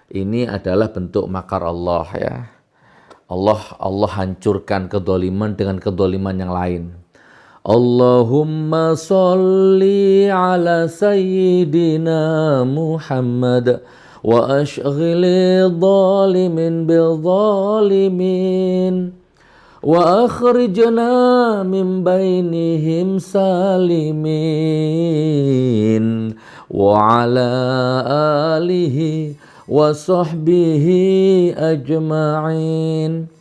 Ini adalah bentuk makar Allah ya. Allah hancurkan kedoliman dengan kedoliman yang lain. Allahumma sholli ala sayyidina Muhammad wa ashghili dhalimin bil dhalimin wa akhrijna min bainihim salimin wa ala alihi wa sahbihi ajma'in.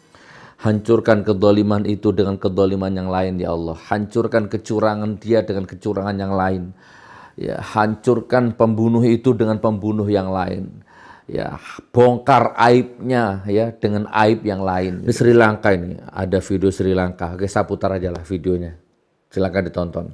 Hancurkan kedoliman itu dengan kedoliman yang lain ya Allah. Hancurkan kecurangan dia dengan kecurangan yang lain. Ya, hancurkan pembunuh itu dengan pembunuh yang lain. Ya, bongkar aibnya ya dengan aib yang lain. Ini Sri Lanka ini, ada video Sri Lanka. Oke, saya putar aja lah videonya. Silakan ditonton.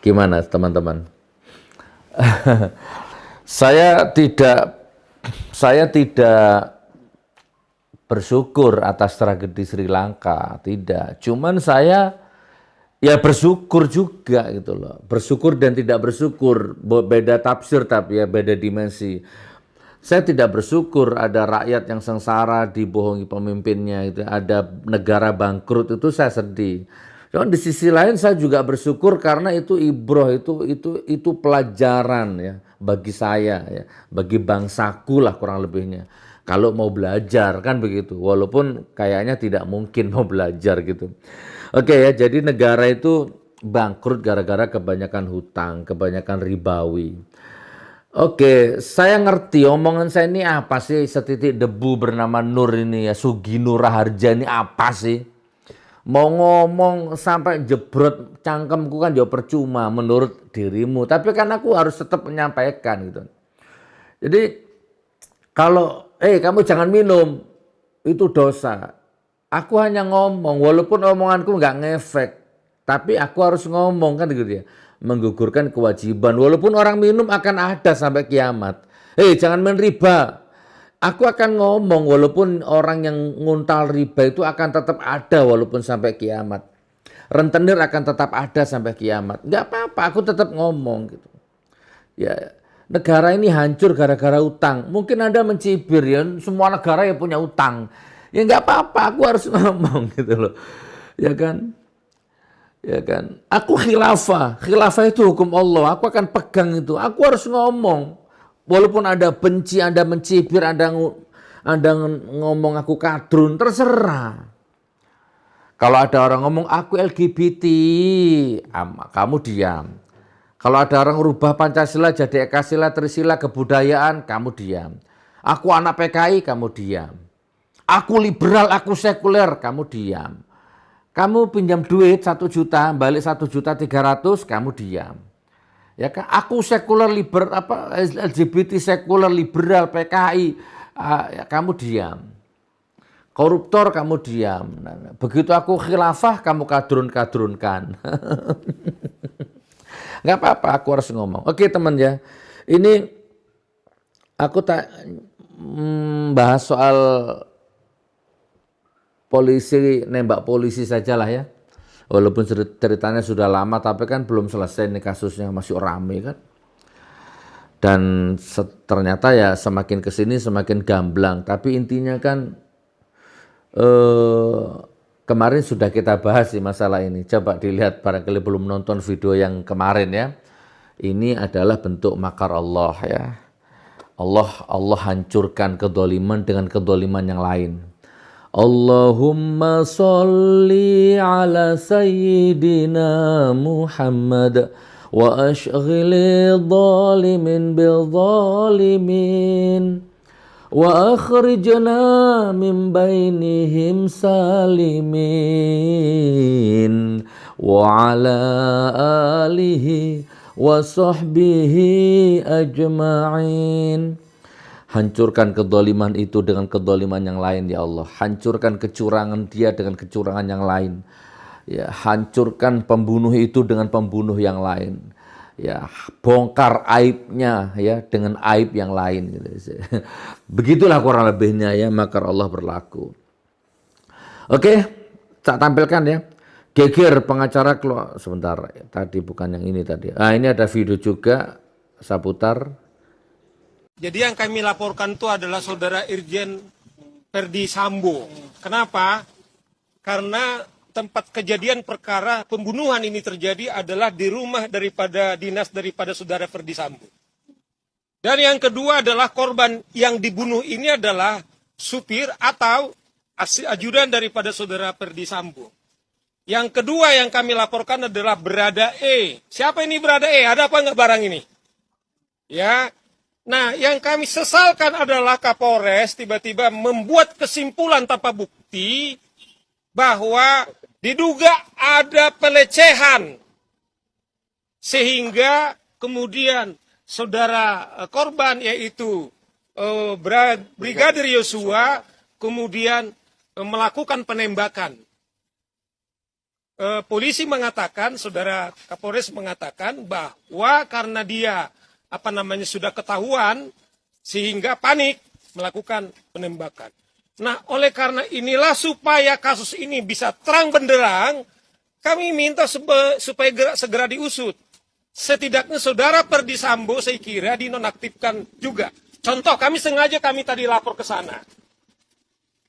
Gimana teman-teman? Saya tidak bersyukur atas tragedi Sri Lanka, tidak. Cuman saya ya bersyukur juga gitu loh. Bersyukur dan tidak bersyukur, beda tafsir tapi ya beda dimensi. Saya tidak bersyukur ada rakyat yang sengsara dibohongi pemimpinnya, itu ada negara bangkrut, itu saya sedih. Cuman di sisi lain saya juga bersyukur karena itu ibroh, itu pelajaran ya bagi saya ya, bagi bangsaku lah kurang lebihnya. Kalau mau belajar kan begitu, walaupun kayaknya tidak mungkin mau belajar gitu. Oke ya, jadi negara itu bangkrut gara-gara kebanyakan hutang, kebanyakan ribawi. Oke, saya ngerti omongan saya ini apa sih, setitik debu bernama Nur ini ya, Suginur Raharja ini apa sih? Mau ngomong sampai jebrot cangkemku kan ya percuma menurut dirimu. Tapi kan aku harus tetap menyampaikan gitu. Jadi kalau kamu jangan minum, itu dosa. Aku hanya ngomong, walaupun omonganku nggak ngefek, tapi aku harus ngomong kan gitu ya. Menggugurkan kewajiban, walaupun orang minum akan ada sampai kiamat. Jangan main riba. Aku akan ngomong, walaupun orang yang nguntal riba itu akan tetap ada walaupun sampai kiamat. Rentenir akan tetap ada sampai kiamat. Nggak apa-apa, aku tetap ngomong gitu. Ya, negara ini hancur gara-gara utang. Mungkin Anda mencibir ya, semua negara ya punya utang. Ya nggak apa-apa, aku harus ngomong gitu loh. Ya kan? Ya kan? Aku khilafah. Khilafah itu hukum Allah. Aku akan pegang itu. Aku harus ngomong. Walaupun Anda benci, Anda mencibir, Anda ngomong aku kadrun, terserah. Kalau ada orang ngomong aku LGBT, kamu diam. Kalau ada orang rubah Pancasila jadi Ekasila, Trisila, kebudayaan, kamu diam. Aku anak PKI, kamu diam. Aku liberal, aku sekuler, kamu diam. Kamu pinjam duit 1 juta, balik 1.300.000, kamu diam. Ya kan? Aku sekuler LGBT sekuler liberal PKI, ya, kamu diam. Koruptor, kamu diam. Begitu aku khilafah, kamu kadrun-kadrunkan. Nggak apa-apa, aku harus ngomong. Oke teman ya, ini aku tak bahas soal polisi, nembak polisi sajalah ya. Walaupun ceritanya sudah lama, tapi kan belum selesai nih kasusnya, masih rame kan. Dan ternyata ya semakin kesini semakin gamblang. Tapi intinya kan kemarin sudah kita bahas sih masalah ini. Coba dilihat barangkali belum nonton video yang kemarin ya. Ini adalah bentuk makar Allah ya. Allah hancurkan kedoliman dengan kedoliman yang lain. Allahumma sholli ala sayyidina Muhammad wa ashghili dhalimin bil dhalimin wa akhrijna min bainihim salimin wa ala alihi wa sahbihi ajma'in. Hancurkan kedoliman itu dengan kedoliman yang lain ya Allah. Hancurkan kecurangan dia dengan kecurangan yang lain. Ya, hancurkan pembunuh itu dengan pembunuh yang lain. Ya, bongkar aibnya ya dengan aib yang lain. Begitulah kurang lebihnya ya makar Allah berlaku. Oke, saya tampilkan ya. Geger pengacara keluar sebentar. Tadi bukan yang ini tadi. Ini ada video juga. Saya putar. Jadi yang kami laporkan itu adalah saudara Irjen Ferdi Sambo. Kenapa? Karena tempat kejadian perkara pembunuhan ini terjadi adalah di rumah dinas daripada saudara Ferdi Sambo. Dan yang kedua adalah korban yang dibunuh ini adalah supir atau ajudan daripada saudara Ferdi Sambo. Yang kedua yang kami laporkan adalah Berada E. Siapa ini Berada E? Ada apa enggak barang ini? Ya. Nah, yang kami sesalkan adalah Kapolres tiba-tiba membuat kesimpulan tanpa bukti bahwa diduga ada pelecehan. Sehingga kemudian saudara korban yaitu Brigadir Yosua kemudian melakukan penembakan. Polisi mengatakan, saudara Kapolres mengatakan bahwa karena dia sudah ketahuan sehingga panik melakukan penembakan. Nah, oleh karena inilah supaya kasus ini bisa terang benderang, kami minta supaya segera diusut. Setidaknya saudara Ferdi Sambo saya kira dinonaktifkan juga. Contoh, kami tadi lapor ke sana,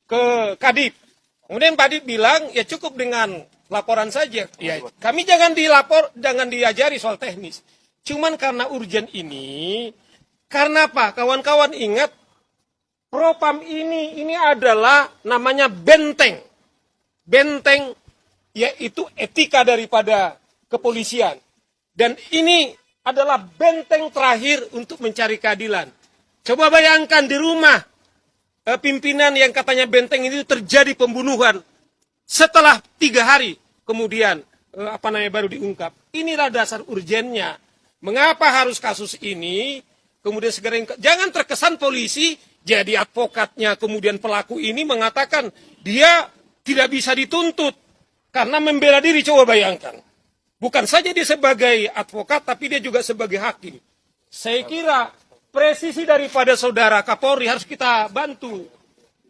ke Kadip. Kemudian Kadip bilang, ya cukup dengan laporan saja. Ya, kami jangan diajari soal teknis. Cuman karena urgen ini, karena apa? Kawan-kawan ingat, Propam ini adalah namanya benteng. Benteng yaitu etika daripada kepolisian. Dan ini adalah benteng terakhir untuk mencari keadilan. Coba bayangkan di rumah pimpinan yang katanya benteng itu terjadi pembunuhan. Setelah 3 hari kemudian baru diungkap. Inilah dasar urgennya. Mengapa harus kasus ini kemudian segera jangan terkesan polisi jadi advokatnya kemudian pelaku ini mengatakan dia tidak bisa dituntut karena membela diri. Coba bayangkan. Bukan saja dia sebagai advokat, tapi dia juga sebagai hakim. Saya kira presisi daripada saudara Kapolri harus kita bantu.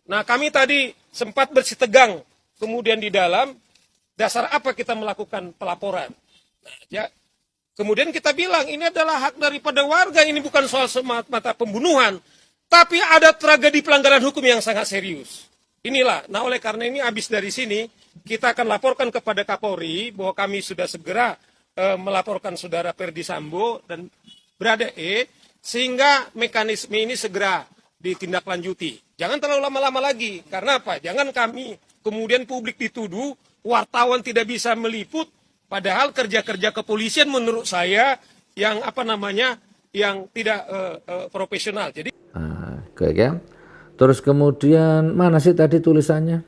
Nah, kami tadi sempat bersih tegang, kemudian di dalam dasar apa kita melakukan pelaporan. Nah, ya, kemudian kita bilang ini adalah hak daripada warga, ini bukan soal semata-mata pembunuhan, tapi ada tragedi pelanggaran hukum yang sangat serius. Inilah, nah oleh karena ini habis dari sini, kita akan laporkan kepada Kapolri bahwa kami sudah segera melaporkan saudara Ferdi Sambo dan Brada E, sehingga mekanisme ini segera ditindaklanjuti. Jangan terlalu lama-lama lagi, karena apa? Jangan kami kemudian publik dituduh, wartawan tidak bisa meliput, padahal kerja-kerja kepolisian menurut saya yang yang tidak profesional. Jadi oke ya. Terus kemudian mana sih tadi tulisannya?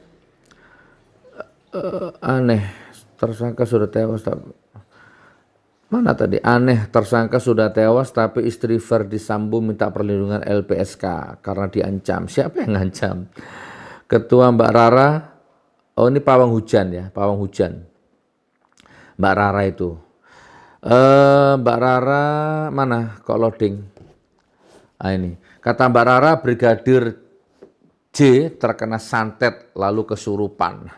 Aneh, tersangka sudah tewas. Mana tadi? Aneh, tersangka sudah tewas tapi istri Ferdi Sambo minta perlindungan LPSK karena diancam. Siapa yang ngancam? Ketua Mbak Rara. Oh, ini pawang hujan ya, pawang hujan. Mbak Rara itu. Mbak Rara mana? Kok loading? Ah, ini. Kata Mbak Rara, Brigadir J terkena santet lalu kesurupan.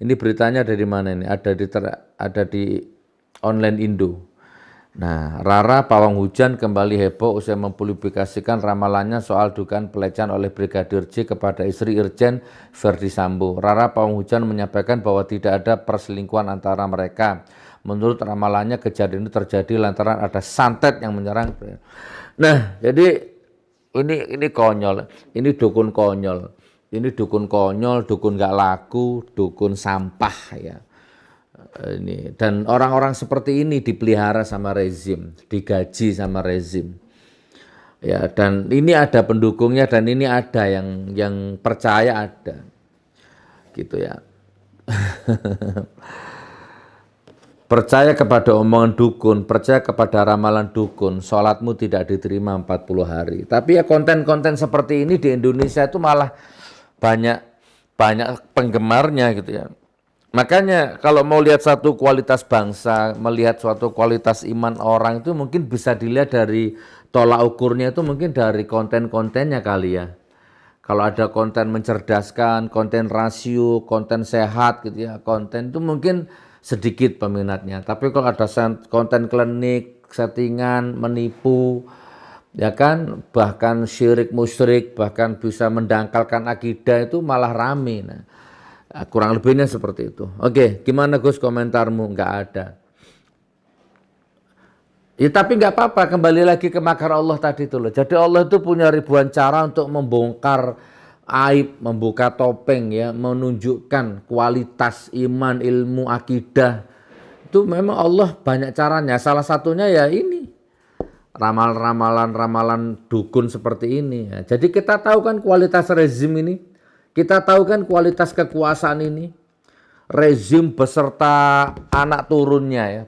Ini beritanya dari mana ini? Ada di online Indo. Nah, Rara pawang hujan kembali heboh usai mempublikasikan ramalannya soal dugaan pelecehan oleh Brigadir J kepada istri Irjen Ferdi Sambo. Rara pawang hujan menyampaikan bahwa tidak ada perselingkuhan antara mereka. Menurut ramalannya kejadian ini terjadi lantaran ada santet yang menyerang. Nah, jadi ini konyol, ini dukun konyol, dukun gak laku, dukun sampah ya. Ini dan orang-orang seperti ini dipelihara sama rezim, digaji sama rezim. Ya, dan ini ada pendukungnya dan ini ada yang percaya ada. Gitu ya. Percaya kepada omongan dukun, percaya kepada ramalan dukun, sholatmu tidak diterima 40 hari. Tapi ya konten-konten seperti ini di Indonesia itu malah banyak penggemarnya gitu ya. Makanya kalau mau lihat satu kualitas bangsa, melihat suatu kualitas iman orang itu mungkin bisa dilihat dari tolak ukurnya itu mungkin dari konten-kontennya kali ya. Kalau ada konten mencerdaskan, konten rasio, konten sehat gitu ya, konten itu mungkin sedikit peminatnya. Tapi kalau ada konten klinik, settingan, menipu, ya kan, bahkan syirik musyrik, bahkan bisa mendangkalkan akidah itu malah rame. Nah, kurang lebihnya seperti itu. Oke, gimana Gus komentarmu? Nggak ada. Ya tapi nggak apa-apa, kembali lagi ke makar Allah tadi itu loh. Jadi Allah itu punya ribuan cara untuk membongkar aib, membuka topeng ya, menunjukkan kualitas iman, ilmu, akidah. Itu memang Allah banyak caranya. Salah satunya ya ini. Ramalan dukun seperti ini ya. Jadi kita tahu kan kualitas rezim ini. Kita tahu kan kualitas kekuasaan ini. Rezim beserta anak turunnya ya.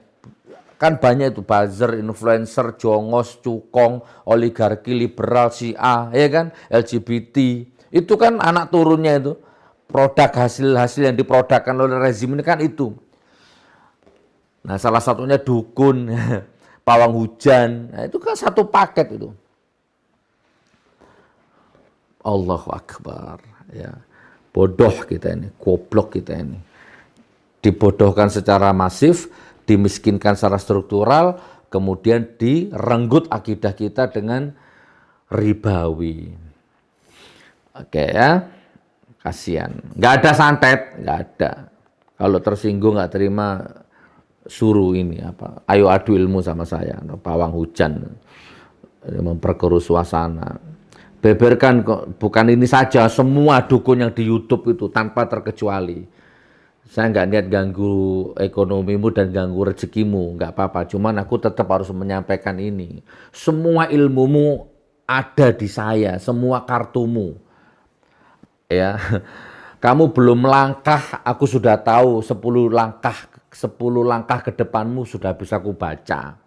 Kan banyak itu buzzer, influencer, jongos, cukong, oligarki, liberal, Syiah, ya kan, LGBT. Itu kan anak turunnya itu. Produk hasil-hasil yang diprodukkan oleh rezim ini kan itu. Nah, salah satunya dukun, pawang hujan. Nah, itu kan satu paket itu. Allahu Akbar. Ya. Bodoh kita ini, goblok kita ini. Dibodohkan secara masif, dimiskinkan secara struktural, kemudian direnggut akidah kita dengan ribawi. Oke ya, kasihan. Nggak ada santet, nggak ada. Kalau tersinggung nggak terima, suruh ini apa? Ayo adu ilmu sama saya, pawang hujan, memperkeruh suasana. Beberkan kok, bukan ini saja, semua dukun yang di YouTube itu tanpa terkecuali. Saya nggak niat ganggu ekonomimu dan ganggu rezekimu, nggak apa-apa. Cuman aku tetap harus menyampaikan ini. Semua ilmumu ada di saya, semua kartumu. Ya, kamu belum melangkah, aku sudah tahu 10 langkah ke depanmu sudah bisa aku baca.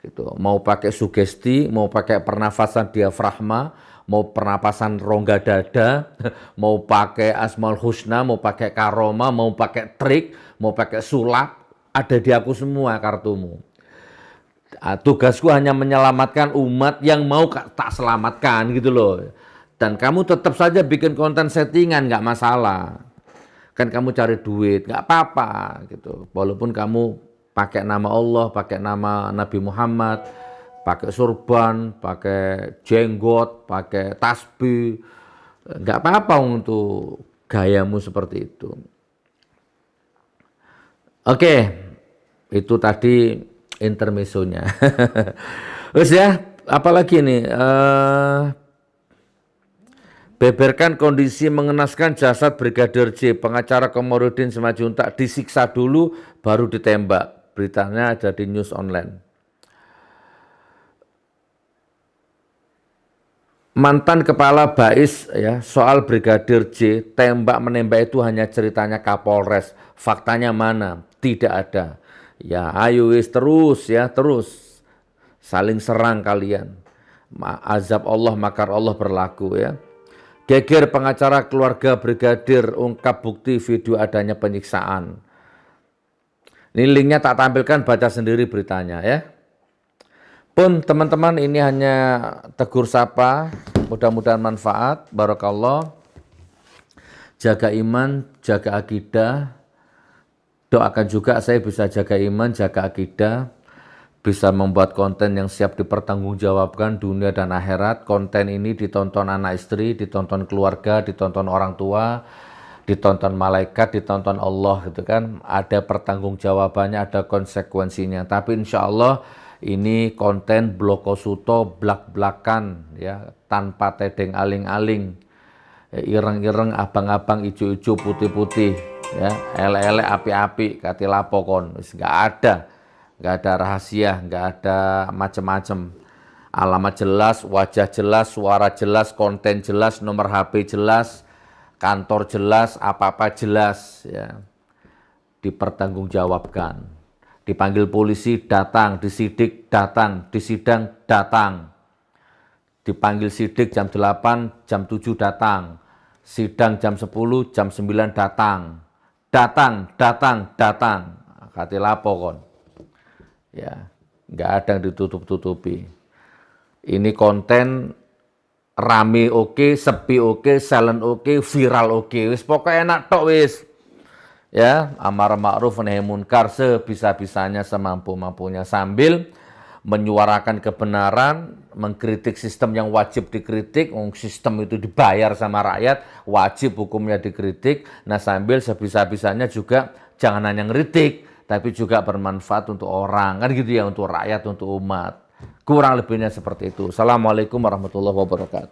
Gitu. Mau pakai sugesti, mau pakai pernafasan diafragma, mau pernapasan rongga dada, mau pakai Asmaul Husna, mau pakai karoma, mau pakai trik, mau pakai sulap, ada di aku semua kartumu. Tugasku hanya menyelamatkan umat yang mau tak selamatkan gitu loh. Dan kamu tetap saja bikin konten settingan, nggak masalah. Kan kamu cari duit, nggak apa-apa gitu. Walaupun kamu pakai nama Allah, pakai nama Nabi Muhammad, pakai surban, pakai jenggot, pakai tasbih, nggak apa-apa untuk gayamu seperti itu. Oke, itu tadi intermezzonya. Terus ya, apalagi nih? Beberkan kondisi mengenaskan jasad Brigadir J. Pengacara Komarudin Simanjuntak disiksa dulu baru ditembak. Beritanya ada di news online. Mantan Kepala BAIS ya, soal Brigadir J, tembak menembak itu hanya ceritanya Kapolres. Faktanya mana? Tidak ada. Ya, ayo terus ya, terus saling serang kalian. Azab Allah, makar Allah berlaku ya. Geger pengacara keluarga Brigadir ungkap bukti video adanya penyiksaan. Ini linknya tak tampilkan, baca sendiri beritanya ya. Pun teman-teman, ini hanya tegur sapa, mudah-mudahan manfaat, barakallah. Jaga iman, jaga akidah. Doakan juga saya bisa jaga iman, jaga akidah. Bisa membuat konten yang siap dipertanggungjawabkan dunia dan akhirat. Konten ini ditonton anak istri, ditonton keluarga, ditonton orang tua, ditonton malaikat, ditonton Allah gitu kan. Ada pertanggungjawabannya, ada konsekuensinya. Tapi insya Allah ini konten blokosuto blak-blakan ya, tanpa tedeng aling-aling. Ireng-ireng, abang-abang, ijo-ijo, putih-putih ya, ele-ele, api-api, katilapokon, nggak ada. Nggak ada rahasia, nggak ada macam-macam. Alamat jelas, wajah jelas, suara jelas, konten jelas, nomor HP jelas, kantor jelas, apa-apa jelas. Ya. Dipertanggungjawabkan. Dipanggil polisi, datang. Disidik, datang. Disidang, datang. Dipanggil sidik jam 8, jam 7 datang. Sidang jam 10, jam 9 datang. Datang, datang, datang. Kati lapo kon. Ya, nggak ada yang ditutup-tutupi. Ini konten rame oke, sepi oke, silent oke, viral oke. Wis pokoknya enak tok wis. Ya, amar ma'ruf nahi munkar sebisa-bisanya, semampu-mampunya, sambil menyuarakan kebenaran, mengkritik sistem yang wajib dikritik. Sistem itu dibayar sama rakyat, wajib hukumnya dikritik. Nah, sambil sebisa-bisanya juga jangan hanya ngeritik, tapi juga bermanfaat untuk orang, kan gitu ya, untuk rakyat, untuk umat. Kurang lebihnya seperti itu. Assalamualaikum warahmatullahi wabarakatuh.